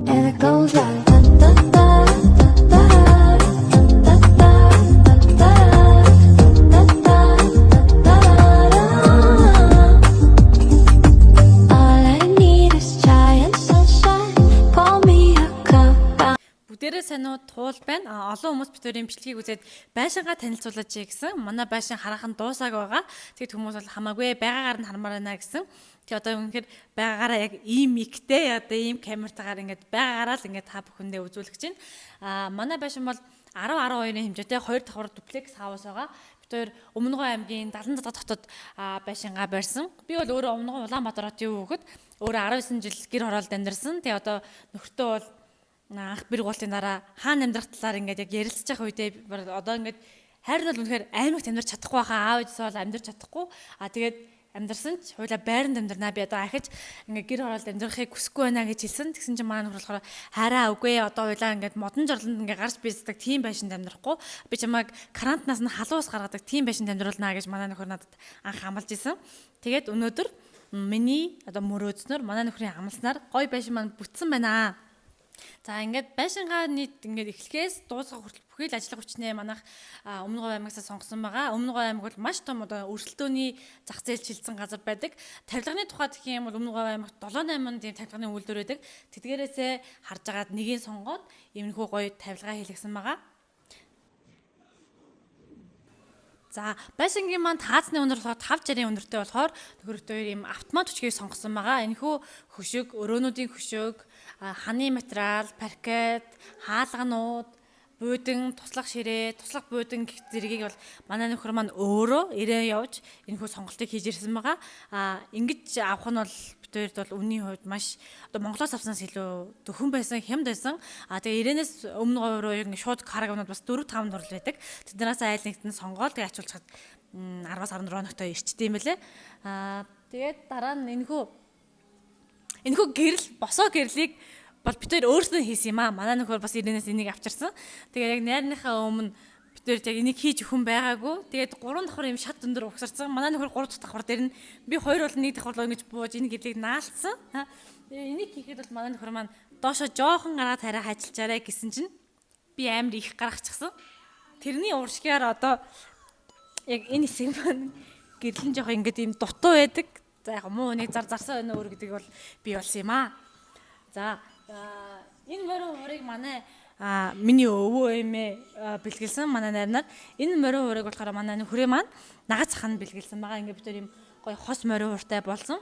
And it goes like da da da da da da da da da da. All I need is giant sunshine. Pour me a cup. Бүгдээрээ сайн уу туул байна. Олон хүмүүс битүүрийн бичлэгийг үзээд байшингаа танилцуулж гэсэн. Манай байшин хараахан дуусааг байгаа. Тэгэд хүмүүс бол хамаагүй байгаагаар нь хармаар байна гэсэн. Тэгээ одоо үнэхээр байгаагаараа яг ийм ихтэй одоо ийм камертагаар ингээд байгаагаараа л ингээд та бүхэндээ үзүүлэх чинь. Манай байшин бол 10-12-ийн хэмжээтэй 2 давхар дуплекс хаус байгаа. Битүүр Өмнөгов аймгийн 70 дахь хотод байшингаа барьсан. Би бол өөрөө Өмнөгов Улаанбаатар хотын хүүхэд. Өөрөө 19 жил гэр хороолд амьдарсан. Тэгээ одоо нөхөртөө бол анх бэр гуултын дараа хаана амьдрах талаар ингээд яг ярилцж байгаа үедээ одоо ингээд хайр нь бол үнэхээр аймагт амьдарч чадахгүй байхаа аав ээжсээ бол амьдарч чадахгүй тэгээд амьдарсан ч хойлоо байранд амьдрнаа би одоо ахиж ингээд гэр хороолд амьдрахыг хүсэхгүй байна гэж хэлсэн. Тэгсэн чинь манай нөхөр болохоор хараа үгүй одоо хойлоо ингээд модон жорлонд ингээд гарч бийсдэг тийм байшинд амьдрахгүй би чамайг карантинаас нь халуус гаргадаг тийм байшинд амьдруулнаа гэж манай нөхөр надад анх амлаж исэн. Тэгээд өнөөдөр миний одоо мөрөөдснөр манай нөхрийн амласнаар гой байшин маань бүтсэн байна. За ингээд байшингаа нийт ингээд эхлэхээс дуусах хүртэл бүхий л ажиллах хүчнээ манайх Өмнөгов аймагаас сонгосон байгаа. Өмнөгов аймаг бол маш том одоо өрсөлдөөний зах зээл чилсэн газар байдаг. Тавилганы тухай гэх юм бол Өмнөгов аймагт 7-8 тийм тавилганы үйлдвэр байдаг. Тэдгээрээсээ харж агаад нэгийг сонгоод иймэрхүү гоё тавилгаа хийлгсэн байгаа. За байшингийн маань таацны өндөр болохоор 5-60 өндөртэй болохоор нөхөртөө ийм автомат хүчгийг сонгосон байгаа. Энэхүү хөшиг, өрөөнүүдийн хөшиг, ханы материал, паркет, хаалганууд, буудан, туслах ширээ, туслах буудан гэх зэргийг бол манай нөхөр маань өөрөө ирээ явж энэхүү сонголтыг хийж ирсэн байгаа. Ингэж авах нь бол битүүрд бол үнийн хувьд маш одоо Монголоос авсанаас илүү дөхөн байсан, хямд байсан. Тэгээ ирээнээс өмнө руу ингэ шууд карагнууд бас 4-5 дурал байдаг. Тэднээс айл нэгт нь сонгоод тэгээ ачуулчихад 10-аас 14 хоногтой ирчтэй юм байлээ. Тэгээд дараа нь энэхүү гэрэл босоо гэрлийг бол битүүр өөрснөө хийсэн юм аа. Манай нөхөр бас ирээнээс энийг авчирсан. Тэгээ яг найрныхаа өмнө битүүр яг энийг хийж өхөн байгаагүй. Тэгээд 3 давхар юм шат өндөр угсарсан. Манай нөхөр 3 дахь давхар дээр нь би 2 бол 1 давхар руу ингэж бууж энэ гэрлийг наалцсан. Энийг хийхэд бол манай нөхөр маань доошо жоохон гараад хараа хажилчаарэ гэсэн чинь би амар их гаргачихсан. Тэрний уршигаар одоо яг энэ хэсэг маань гэрлэн жоох ингэж юм дутуу байдаг. За яг муу нэг зарсан өнөө өөр гэдэг бол би болсон юм аа. За энэ морин хуурыг манай миний өвөө эмээ бэлгэлсэн манай найрнаар энэ морин хуурыг болохоор манай нөхрөө маань нагац хан бэлгэлсэн байгаа. Ингээ бид тэр юм гоё хос морин хууртай болсон.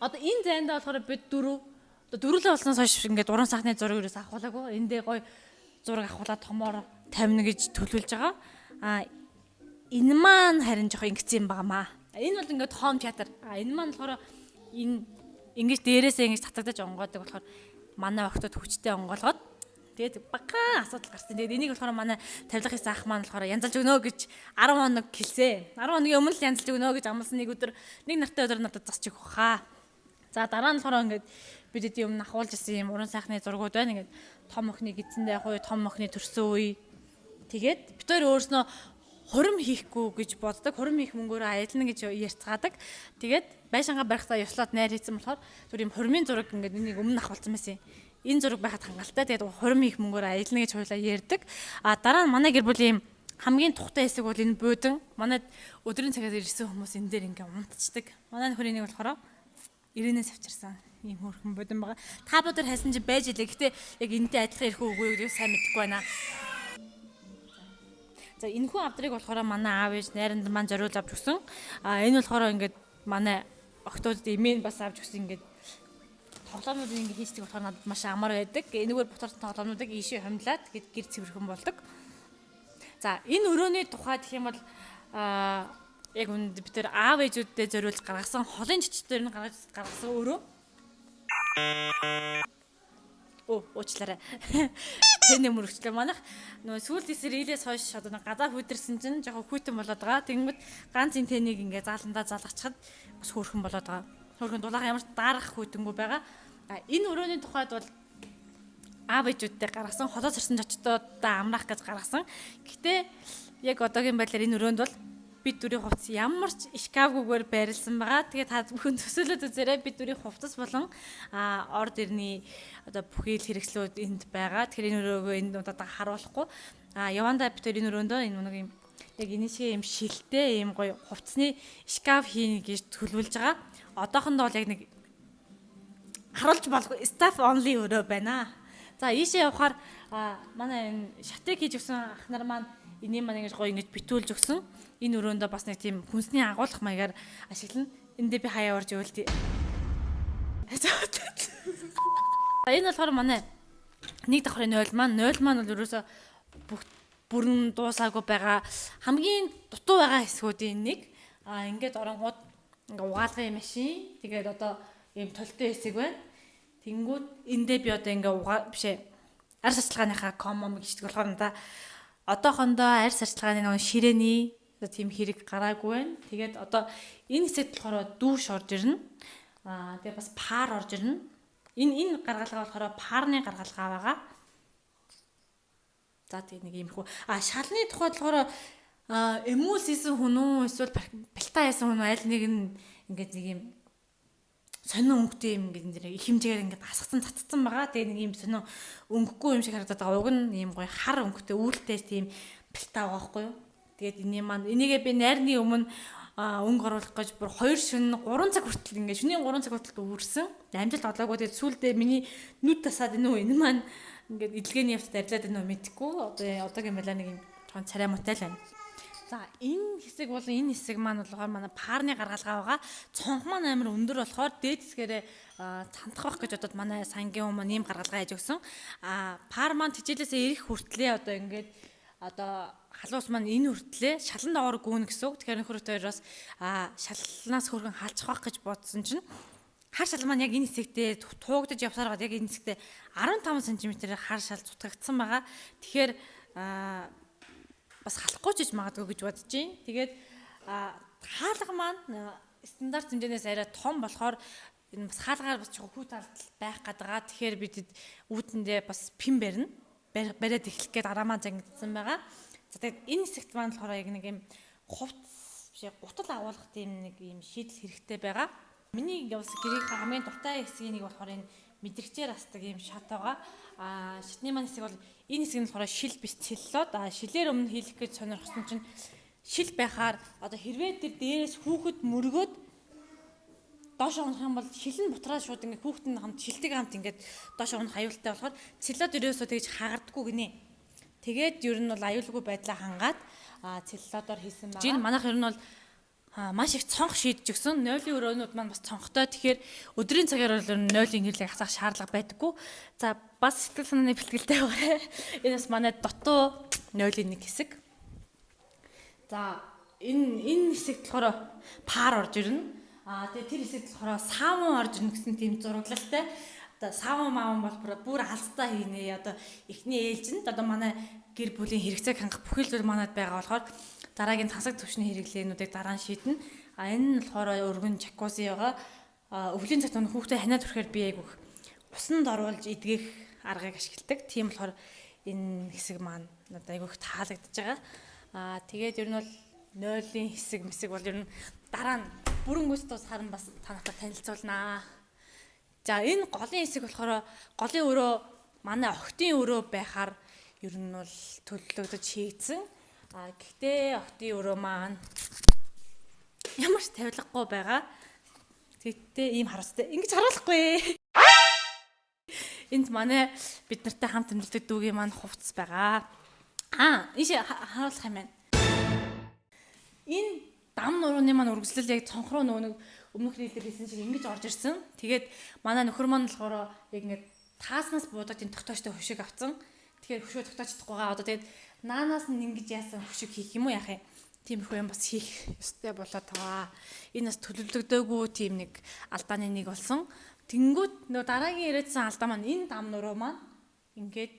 Одоо энэ зайндаа болохоор бид дөрүлээ болсноос хойш ингээ уран сайхны зураг ерөөс авахлаагүй. Эндээ гоё зураг авахлаа томоор тавина гэж төлөвлөж байгаа. Энэ маань харин жоох ингэсэн юм байнамаа. Энэ бол ингээд хоум театр. Энэ маань болохоор энэ ингэж дээрээсээ ингэж татагдаж онгоодаг болохоор манай охтод хүчтэй онгоолгоод тэгээд багаан асуудал гарсан. Тэгээд энийг болохоор манай тавилга хийсэн ах маань болохоор янзалж өгнө гэж 10 хоног хэлсэн. 10 хоногийн өмнө л янзалж өгнө гэж амласан нэг өдөр нэг нартай өдөр надад засчих өгөх хаа. За дараа нь болохоор ингээд бид эдийн өмнө ахуулж ирсэн юм уран сайхны зургууд байна. Ингээд том охины гидсэндээ яг уу том охины төрсөн үе. Тэгээд бид хоёр өөрснөө хурим хийхгүй гэж боддог. Хурим хийх мөнгөөрөө аялна гэж ярьцгаадаг. Тэгээд байшингаа барихтаа ёслоод найр хийсэн болохоор зүр юм хуримын зураг ингээд энийг өмнө ахуулсан байсан юм. Энэ зураг байхад хангалттай. Тэгээд хурим хийх мөнгөөрөө аялна гэж хойлоо ярьдаг. Дараа нь манай гэр бүлийн хамгийн тухтай хэсэг бол энэ буудан. Манай өдрийн цагаас ирсэн хүмүүс энэ дээр ингээд унтцдаг. Манай нөхөр энийг болохоор ирээнээс авчирсан. Ийм хөрхөн буудан байгаа. Та бүдэр хайсан чи байж илээ. Гэтэ яг энэтэй адилхан ирэх үгүй гэдгийг сайн мэдэхгүй байна. За энэхүү авдрыг болохоор манай аав ээж найранд маань зориул авч өгсөн. Энэ болохоор ингээд манай охтуудад эмээ бас авч өгсөн ингээд тоглоомнууд ингээд хийдэг болохоор надад маш амар байдаг. Энэгээр бутарсан тоглоомнуудыг ийшээ хомлаад тэгээд гэр цэвэрхэн болдог. За энэ өрөөний тухай гэх юм бол яг үүнд бид тэр аав ээжүүддээ зориулж гаргасан холын жижигтэр нь гаргасан өрөө. Уучлаарай. Тэний мөрөгчлөө манайх нөө сүүлдээс рилээс хойш одоо газар хүйдэрсэн чинь жоохон хүйтэн болоод байгаа. Тэгэнгүүт ганц энэ тэнийг ингээ зааландаа залгачаад бас хөөрхөн болоод байгаа. Хөөрхөн дулаах ямар ч дарах хүйтэнгүй байгаа. Энэ өрөөний тухайд бол аав ээжүүдтэй гаргасан холоос ирсэн зочдуудаа амраах гэж гаргасан. Гэхдээ яг одоогийн байдлаар энэ өрөөнд бол бид дөрийн хувцас ямар ч шкафгүйгээр байрлсан байгаа. Тэгээд та бүхэн төсөөлөд үзээрэй. Бид дөрийн хувцас болон орд ирний одоо бүхий л хэрэгслүүд энд байгаа. Тэгэхээр энэ өрөөгөө энд одоо харуулахгүй. Яванда бид энэ өрөөндөө энэ нэг юм яг энэшээ юм шилтэй юм гоё хувцсны шкаф хийнэ гэж төлөвлөж байгаа. Одоохондоо бол яг нэг харуулж болохгүй staff only өрөө байна. За ийшээ явахаар манай энэ шатыг хийж өгсөн ах нар маань энийг маань ингэж гоё ингэж битүүлж өгсөн. Энэ өрөөндөө бас нэг тийм хүнсний агуулгах маягаар ашиглана. Энд би хаяа орж ивэл энэ болохоор манай нэг давхрын 0 маань бол ерөөсө бүрэн дуусаагүй байгаа хамгийн дутуу байгаа хэсгүүдийн нэг ингээд оронгууд ингээ угаалгын машин тэгээд одоо ийм толтой хэсэг байна. Тэнгүүд эндээ би одоо ингээ бишээ арьс арчилгааныхаа комом гिचдэг болохоор надаа одоохондоо арьс арчилгааны нэг ширээний тийм хэрэг гараагүй байна. Тэгээд одоо энэ хэсэгт болохоор дүүш орж ирнэ. Тэгээд бас пар орж ирнэ. Энэ гаргалгаа болохоор парны гаргалгаа байгаа. За тийм нэг юм хөө. Шалны тухайд болохоор эмүүс хийсэн хүн үү эсвэл бэлтаа хийсэн хүн аль нэг нь ингээд нэг юм сонин өнгөтэй юм ингээд их хэмжээгээр ингээд асгацсан цацсан байгаа. Тэгээ нэг юм сонин өнгөгүй юм шиг харагдаад байгаа. Уг нь юм гоё хар өнгөтэй үүлтэй тийм бэлтаа байгаа байхгүй юу. Тэгээд энийгээ би найрны өмнө өнгө оруулах гэж бүр 2 шөнө 3 цаг хүртэл ингээд шөнийн 3 цаг хүртэл үүрсэн. Амжилт олоогүй. Тэгээд сүүлдээ миний нүд тасаад энэ маань ингээд эдлгээний явцад арилаад байна уу мэдэхгүй. Одоогийн байлаа нэг юм тоон царай муутай л байна. За энэ хэсэг бол энэ хэсэг маань болохоор манай парны гаргалгаа байгаа. Цонх маань амар өндөр болохоор дээд хэсгээрээ цантах байх гэж бодоод манай сангийн хүмүүс ийм гаргалгаа хийж өгсөн. Пар маань тижээлээсээ ирэх хүртлээ одоо ингээд одоо халуус маань энэ хүртлээ шалан доогоор гүнэ гэсэн үг. Тэгэхээр нөхөртөөс шалнаас хөргөн халчих байх гэж бодсон чинь хар шал маань яг энэ хэсэгтээ туугдаж явсаар гад яг энэ хэсэгтээ 15 см-ээр хар шал цутгагдсан байгаа. Тэгэхээр бас халахгүй ч гэж магадгүй гэж бодож байна. Тэгээд хаалга маань стандарт хэмжээнээс арай том болохоор энэ бас хаалгаар бас жоохон хүүт алдал байх гадгаа. Тэгэхээр бид үүтэндээ бас пин барина. Бариад эхлэх гээд араамаа зангидсан байгаа. За тэгээд энэ хэсэгт маань болохоор яг нэг юм хувцс бишээ гутал агуулгах тийм нэг юм шийдэл хэрэгтэй байгаа. Миний явсан гэрийн хамгийн дуртай хэсгийн нэг болохоор энэ мэдрэгчээр асдаг юм шат байгаа. Шатны маань хэсэг бол энэ хэсэг нь болохоор шил биш целлулод. Шилээр өмнө хийх гэж сонирхсон чинь шил байхаар одоо хэрвээ тэр дээрээс хүүхэд мөргөөд доош унах юм бол шил нь бутраад шууд ингээ хүүхэд нь хамт шилдэг хамт ингээд доош унах аюултай болохоор целлулод ерөөсөө тэгж хагардаггүй гинэ. Тэгээд ер нь бол аюулгүй байдлаа хангаад целлулодоор хийсэн байгаа. Жин манайх ер нь бол маш их цонх шийдэж өгсөн. 0-ийн өрөөнүүд маань бас цонхтой. Тэгэхээр өдрийн цагаар бол 0-ийн гэрлийг хасах шаардлага байдаггүй. За бас сэтгэл санааны бэлтгэлтэй байгаарай. Энэ бас манай дутуу 0-ийн нэг хэсэг. За энэ хэсэгт болохоор пар орж ирнэ. Тэгээ тэр хэсэгт болохоор савн орж ирнэ гэсэн тийм зураглалтай. Одоо савн маавн бол бүр алстаа хийнэ. Одоо эхний ээлжинд одоо манай гэр бүлийн хэрэгцээг хангах бүхэл зүйл манад байгаа болохоор дараагийн тасаг төвшний хэрэглээнүүдийг дараа нь шийднэ. Энэ нь болохоор өргөн жакузи байгаа. Өвлийн цагт хүүхдээ ханаад хүрэхээр би айгүйх усанд оруулж идгэх аргыг ашигладаг. Тийм болохоор энэ хэсэг маань надад айгүйх таалагдж байгаа. Тэгээд ер нь бол 0-ийн хэсэг бол ер нь дараа нь бүрэнгүйс тус харан бас та нартай танилцуулнаа. За энэ голын хэсэг болохоор голын өрөө манай охтын өрөө байхаар ер нь бол төлөвлөгдөж хийгдсэн. Гэхдээ охтын өрөө маань ямар ч тавилгагүй байгаа. Тэгтээ ийм харуултай. Ингэж харуулахгүй. Энд манай бид нартай хамт тэмдэглэдэг дүүгийн маань хувцас байгаа. Ийш харуулах юм байна. Энэ дам нурууны маань үргэлжлэл яг цонх руу нэг өмнөх нийлэр хийсэн шиг ингэж орж ирсэн. Тэгээд манай нөхөр маань болохоор яг ингэ тааснаас буудаад энэ тогтоочтой хөшиг авсан. Тэгэхээр хөшөө тогтоочдохгүйгаа одоо тэгээд наанаас нь ингэж яасан хөшиг хийх юм уу яах юм. Тиймэрхүү юм бас хийх ёстой болоод байгаа. Энэ бас төлөвлөгдөөгүй тийм нэг алдааны нэг болсон. Тэнгүүд нөө дараагийн ирээдсэн алдаа маань энэ дам нуруу маань ингээд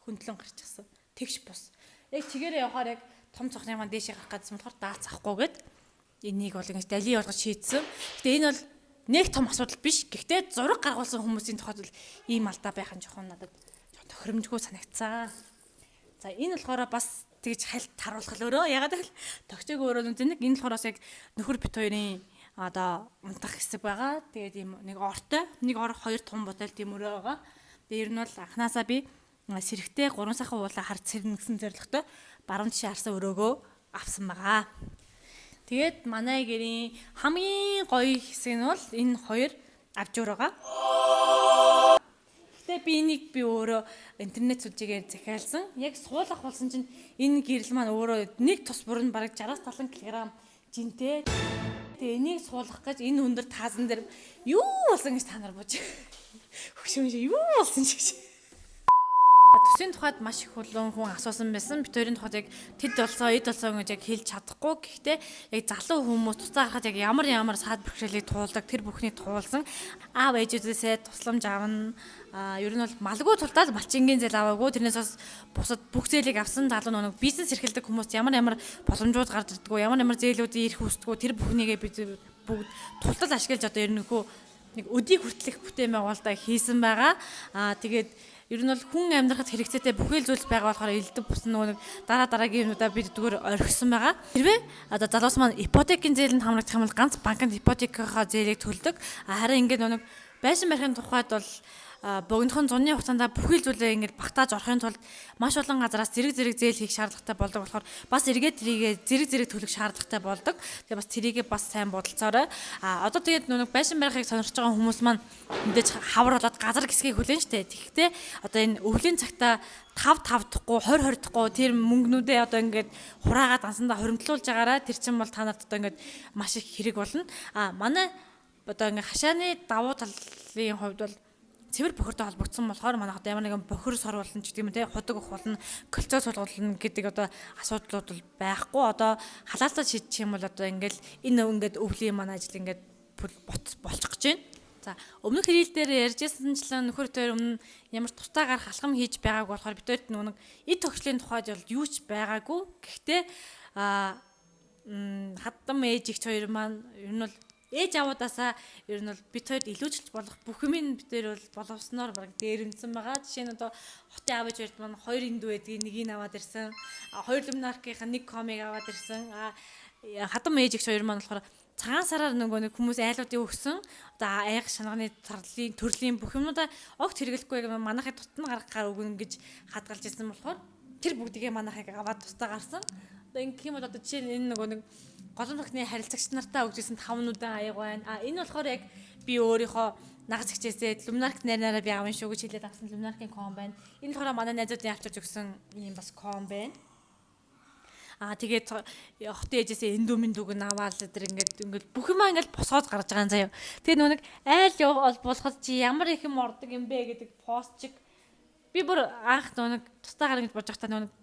хөндлөн гарч ирсэн. Тэгш бус. Яг чигээрээ явахаар яг том цохны маань дээшээ гарах гэсэн болохоор даацахгүйгээд энийг бол ингэж дали болгож шийдсэн. Гэтэ энэ бол нэг том асуудал биш. Гэхдээ зураг гаргуулсан хүмүүсийн тухайд бол ийм алдаа байх нь жоохон надад тохиромжгүй санагцсан. За энэ болохоор бас тэгж хальт таруулах өөрөө ягаад гэвэл тогтоог өөрөө нэг энэ болохоор бас яг нөхөр бит хоёрын одоо унтах хэсэг байгаа. Тэгээд ийм нэг ортой, нэг ор хоёр том ботал тийм өрөө байгаа. Тэгээд ер нь бол анханасаа би сэрэгтэй 3 сахан уулаа харц сэрнэ гэсэн зорилготой баруун тишээ харсан өрөөгөө авсан байгаа. Тэгээд манай гэрийн хамгийн гоё хэсэг нь бол энэ хоёр авжуур байгаа. Гэтэ би энийг би өөрөө интернет сүлжээгээр захиалсан. Яг суулгах болсон чинь энэ гэрэл маань өөрөө нэг тус бүрэн бараг 60-70 кг жинтэй. Тэгээ энийг суулгах гэж энэ өндөр таазан дээр юу болсон гэж та нар бууж. Хөшөөш юу болсон ч гэж. Төсвийн тухайд маш их олон хүн асуусан байсан. Бид хоёрын тухайд яг тэд болсон, эд болсон гэж яг хэлж чадахгүй. Гэхдээ яг залуу хүмүүс туцаа харахад яг ямар саад бэрхшээлийг туулдаг, тэр бүхнийг туулсан. Аав ээжүүдээсээ тусламж авна. Ер нь бол малгүй тултаад малчингийн зээл аваагүй. Тэрнээс бас бусад бүх зээлийг авсан залуу нэг бизнес эрхэлдэг хүмүүс ямар боломжууд гарч ирдэггүй, ямар зээлүүдийн ирэх үүсдэггүй. Тэр бүхнийгээ бид бүгд тултал ашиглаж одоо ер нь нэг өдийг хүртэлх бүтээн байгуулалтаа хийсэн байгаа. Тэгээд ер нь бол хүн амьдрахад хэрэгцээтэй бүхэл зүйлс байгаа болохоор элдв бусан нэг дараагийн юмудаа бид зүгээр орхисон байгаа. Хэрвээ одоо залуус маань ипотекийн зээлэнд хамрагдах юм бол ганц банкнд ипотекийнхаа зээлийг төлдөг. Харин ингээд нэг байшин барихын тухайд бол богинохон зуны хугацаанд бүхэл зүйлээ ингээд багтааж орохын тулд маш олон газараас зэрэг зээл хийх шаардлагатай болдог болохоор бас эргээд тэрийгэ зэрэг төлөх шаардлагатай болдог. Тэгээ бас тэрийгэ бас сайн бодолцоорой. Одоо тэгээд нэг байшин барихыг сонирхож байгаа хүмүүс маань мэдээж хавар болоод газар гисгийг хүлээн штэ. Тэгэхдээ одоо энэ өвлийн цагта 5 дахгүй 20 дахгүй тэр мөнгнүүдээ одоо ингээд хураагаад ансандаа хоримтлуулж байгаараа тэр чинь бол та нарт одоо ингээд маш их хэрэг болно. Манай одоо ингээд хашааны давуу талын хувьд бол цэвэр бохиртой холбогдсон болохоор манайхад ямар нэгэн бохир сорволн ч гэдэг юм те худаг өх болно, кольцоо суулгуулна гэдэг одоо асуудлууд бол байхгүй. Одоо халаалтаа шийдчих юм бол одоо ингээд энэ ингээд өвлийн манай ажил ингээд болчих гэж байна. За өмнөх хරීл дээр ярьжсэнчлэн нөхөр төр өмнө ямар тустай гарах алхам хийж байгааг болохоор бид хоёрт нэг эд тогшлын тухайд бол юу ч байгаагүй. Гэхдээ хадам ээж ихч хоёр маань ер нь бол ээж авуудаасаа ер нь бол бид хоёрт илүүжилж болох бүх юм бид хоёр бол боловсноор баг дээрэмсэн байгаа. Жишээ нь одоо хотын аав ээж хоёрт маань 2 эндүү байдгийг нэгийг аваад ирсэн. 2 люмнаркийнхаа 1 комыг аваад ирсэн. Хадам ээж ихч хоёр маань болохоор цагаан сараар нэг хүмүүс айлуудыг өгсөн. Одоо аяг шанагны төрлийн бүх юмудаа огт хэрэглэхгүй манайхыг тутан гаргахаар өгнө гэж хадгалж ирсэн болохоор тэр бүгдийг манайхыг аваад тустаа гарсан. Одоо ингэх юм бол одоо жишээ нь энэ нэг голомрохны харилцагч нартаа өгжсэн 5 нүдэн аяг байна. Энэ болохоор яг би өөрийнхөө нагц хичээсээ люмнарк нараараа би аван шүү гэж хэлээд авсан люмнаркийн ком байна. Энэ болохоор манай найзуудын авчирч өгсөн ийм бас ком байна. Тэгээд хотын ээжээсээ эндүүмэн дүгэн аваад тэр ингээд бүх юмаа ингээд босгоод гарч байгаа юм заяа. Тэгээд нэг айл болоход чи ямар их юм ордог юм бэ гэдэг пост чиг би бүр анх нэг тустай гарна гэж бодож байхдаа нэг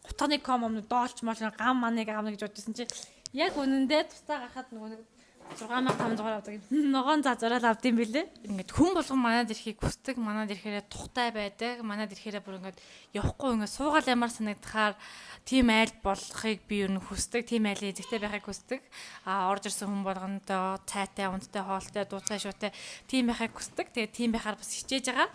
утганы ком доолч мол гам маныг авна гэж бодчихсон чи яг үнэндээ тустай гарахад нэг 6500 авдаг юм. Ногоон зазуураад авдсан бэлээ. Ингээд хүн болгон манад ирэхийг хүсдэг, манад ирэхээрээ тухтай байдаг, манад ирэхээрээ бүр ингээд явахгүй ингээд суугаал ямар санагдахаар тийм айл болохыг би юу хүсдэг, тийм айлын эзэгтэй байхыг хүсдэг. Орж ирсэн хүн болгондоо цайтай, унттай, хоолтой, дуутай, шуутай тийм байхыг хүсдэг. Тэгээд тийм байхаар бас хичээж байгаа.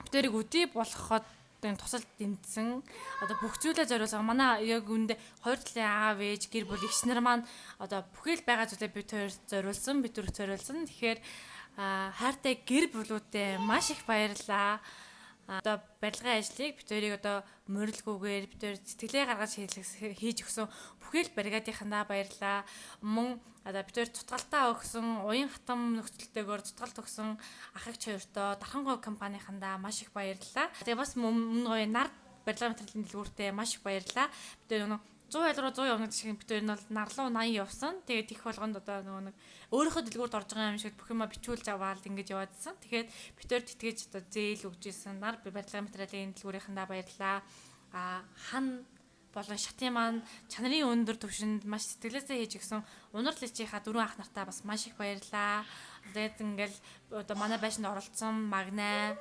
Бид тэрийг өдий болгоход тусалд дэмжсэн одоо бүх зүйлээ зориулсан. Манай яг үндэ 2 талын аав ээж гэр бүл эгч нар маань одоо бүхэл байгаа зүйлээ бид хоёр зориулсан, бид дөрөв зориулсан. Тэгэхээр хайртай гэр бүлүүдэд маш их баярлалаа. Одоо барилгын ажлыг бид хоёрыг одоо морилгүйгээр бид хоёр сэтгэлээ гаргаж хийж өгсөн бүхэл бригадынхандаа баярлалаа. Мөн одоо бид хоёр цутгалтаа өгсөн, уян хатам нөхцөлтэйгээр цутгалт өгсөн ах эгч хоёртоо Дархан говь компанийнхандаа маш их баярлалаа. Тэгээ бас мөн гоё нар барилгын материалын дэлгүүртээ маш их баярлалаа. Бид хоёр 100 ялруу 100 явна шиг бид хоёр нь бол нарлуу 80 явсан. Тэгээд их болгонд одоо нэг өөрийнхөө дэлгүүрт орж байгаа юм шиг бүх юма бичүүлж аваад ингэж яваадсан. Тэгэхээр бид хоёр тэтгэж одоо зээл өгч ийсэн. Нар барилгын материалын дэлгүүрийнхэндээ баярлалаа. Хан болон шатын маань чанарын өндөр түвшинд маш сэтгэлээсээ хийж өгсөн унар личийнхаа 4 ах нартаа бас маш их баярлалаа. Тэгээд ингээл одоо манай байшинд оролцсон Магнай,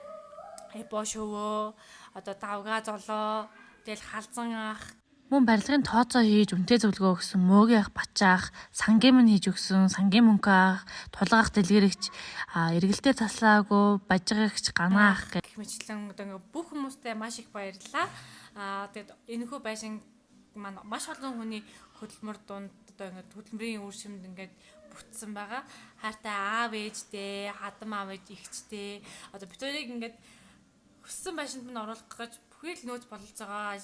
Эпо шөвөө, одоо Давга золоо, тэгэл халзан ах мөн барилгын тооцоо хийж үнэтэй зөвлөгөө өгсөн Мөөгийн ах Бачаах, сангийн мань хийж өгсөн сангийн мөнгө ах, тулгаах дэлгэрэгч, эргэлдээ таслаагүй бажигч Ганаах гэх мэтлэн одоо бүх хүмүүстээ маш их баярлалаа. Тэгээд энэхүү байшин маань маш олон хүний хөдөлмөр дунд одоо ингээд хөдөлмөрийн үр шимд ингээд бүтсэн байгаа. Хайртай аав ээжтэй, хадам аав ээж ихчтэй одоо бид хоёрыг ингээд хүссэн байшинд минь оруулах гэж бүхий л нөөц бололцоогоо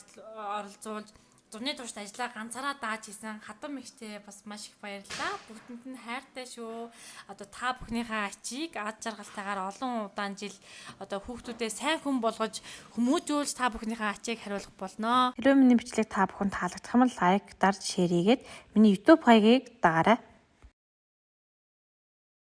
оролцуулж зурны туршид ажиллаа ганцаараа дааж хийсэн хадам ихтэй бас маш их баярлалаа. Бүгдэнд нь хайртай шүү. Одоо та бүхнийхээ ачийг ад жаргалтайгаар олон удаан жил одоо хүүхдүүдээ сайн хүн болгож хүмүүжүүлж та бүхнийхээ ачийг хариулах болно. Хэрвээ миний бичлэг та бүхэнд таалагдсан бол лайк, дарж, шеэр хийгээд миний YouTube хаягийг дагаарай.